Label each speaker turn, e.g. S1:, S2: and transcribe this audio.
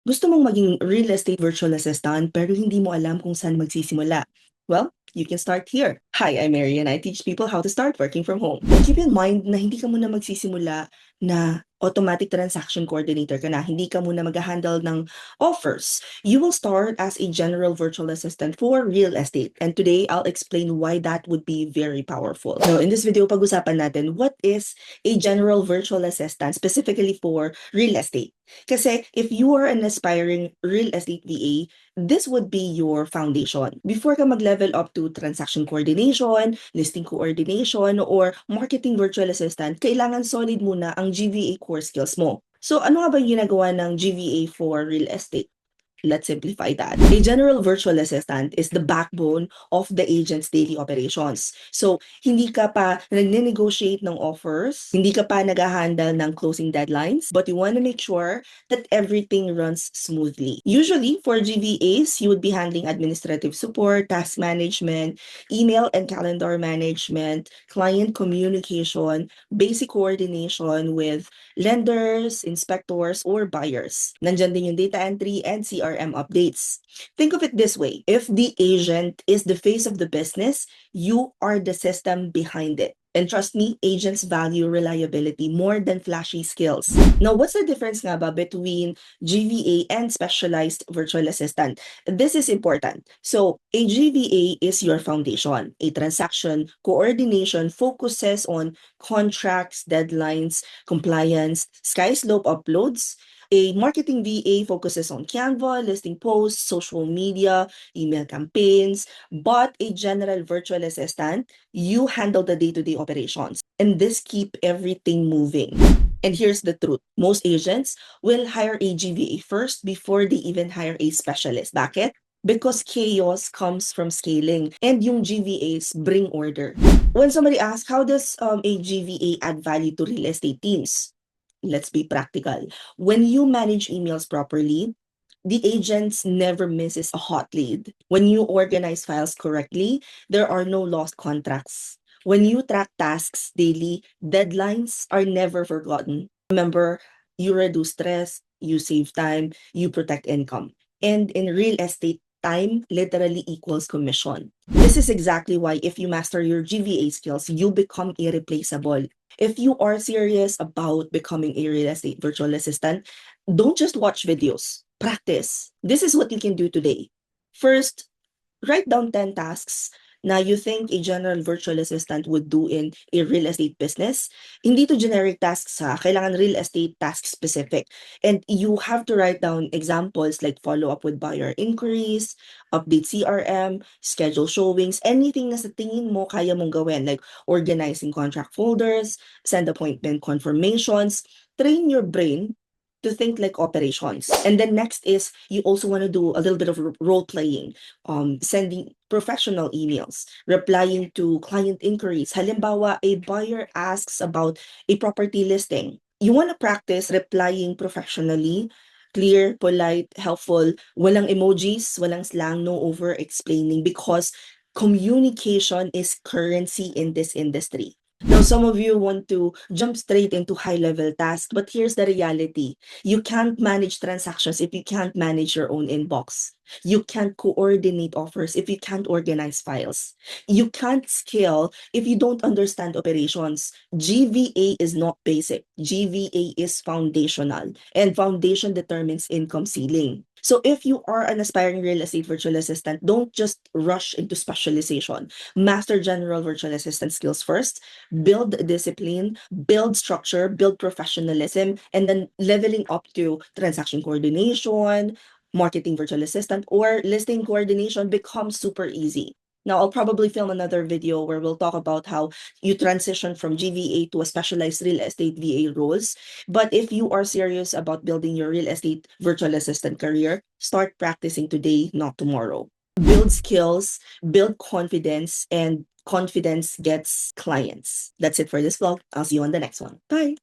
S1: Gusto mong maging real estate virtual assistant pero hindi mo alam kung saan magsisimula? Well, you can start here. Hi, I'm Mary and I teach people how to start working from home. And keep in mind na hindi ka muna magsisimula na automatic transaction coordinator ka na. Hindi ka muna mag-handle ng offers. You will start as a general virtual assistant for real estate. And today, I'll explain why that would be very powerful. Now, in this video, pag-usapan natin what is a general virtual assistant specifically for real estate. Kasi if you are an aspiring real estate VA, this would be your foundation. Before ka mag-level up to transaction coordination, listing coordination, or marketing virtual assistant, kailangan solid muna ang GVA core skills mo. So ano nga ba yung ginagawa ng GVA for real estate? Let's simplify that. A general virtual assistant is the backbone of the agent's daily operations. So, hindi ka pa nag-negotiate ng offers, hindi ka pa nag-handle ng closing deadlines, but you want to make sure that everything runs smoothly. Usually, for GVAs, you would be handling administrative support, task management, email and calendar management, client communication, basic coordination with lenders, inspectors, or buyers. Nandyan din yung data entry and CRM updates. Think of it this way. If the agent is the face of the business, you are the system behind it. And trust me, agents value reliability more than flashy skills. Now, what's the difference nga ba between GVA and specialized virtual assistant? This is important. So, a GVA is your foundation. A transaction coordination focuses on contracts, deadlines, compliance, Skyslope uploads. A marketing VA focuses on Canva, listing posts, social media, email campaigns, but a general virtual assistant, you handle the day-to-day operations. And this keep everything moving. And here's the truth. Most agents will hire a GVA first before they even hire a specialist. Bakit? Because chaos comes from scaling and yung GVAs bring order. When somebody asks, how does a GVA add value to real estate teams? Let's be practical. When you manage emails properly, the agents never misses a hot lead. When you organize files correctly, there are no lost contracts. When you track tasks daily, deadlines are never forgotten. Remember, you reduce stress, you save time, you protect income. And in real estate, time literally equals commission. This is exactly why if you master your GVA skills, you become irreplaceable. If you are serious about becoming a real estate virtual assistant, don't just watch videos, practice. This is what you can do today. First, write down 10 tasks na you think a general virtual assistant would do in a real estate business. Hindi to generic tasks ha, kailangan real estate task specific. And you have to write down examples like follow up with buyer inquiries, update CRM, schedule showings, anything na sa tingin mo kaya mong gawin like organizing contract folders, send appointment confirmations, train your brain to think like operations. And then next is you also want to do a little bit of role playing, sending professional emails, replying to client inquiries. Halimbawa, a buyer asks about a property listing. You want to practice replying professionally, clear, polite, helpful, walang emojis, walang slang, no over explaining because communication is currency in this industry. Now, some of you want to jump straight into high-level tasks, but here's the reality. You can't manage transactions if you can't manage your own inbox. You can't coordinate offers if you can't organize files. You can't scale if you don't understand operations. GVA is not basic. GVA is foundational, and foundation determines income ceiling. So if you are an aspiring real estate virtual assistant, don't just rush into specialization. Master general virtual assistant skills first, build discipline, build structure, build professionalism, and then leveling up to transaction coordination, marketing virtual assistant, or listing coordination becomes super easy. Now, I'll probably film another video where we'll talk about how you transition from GVA to a specialized real estate VA roles. But if you are serious about building your real estate virtual assistant career, start practicing today, not tomorrow. Build skills, build confidence, and confidence gets clients. That's it for this vlog. I'll see you on the next one. Bye.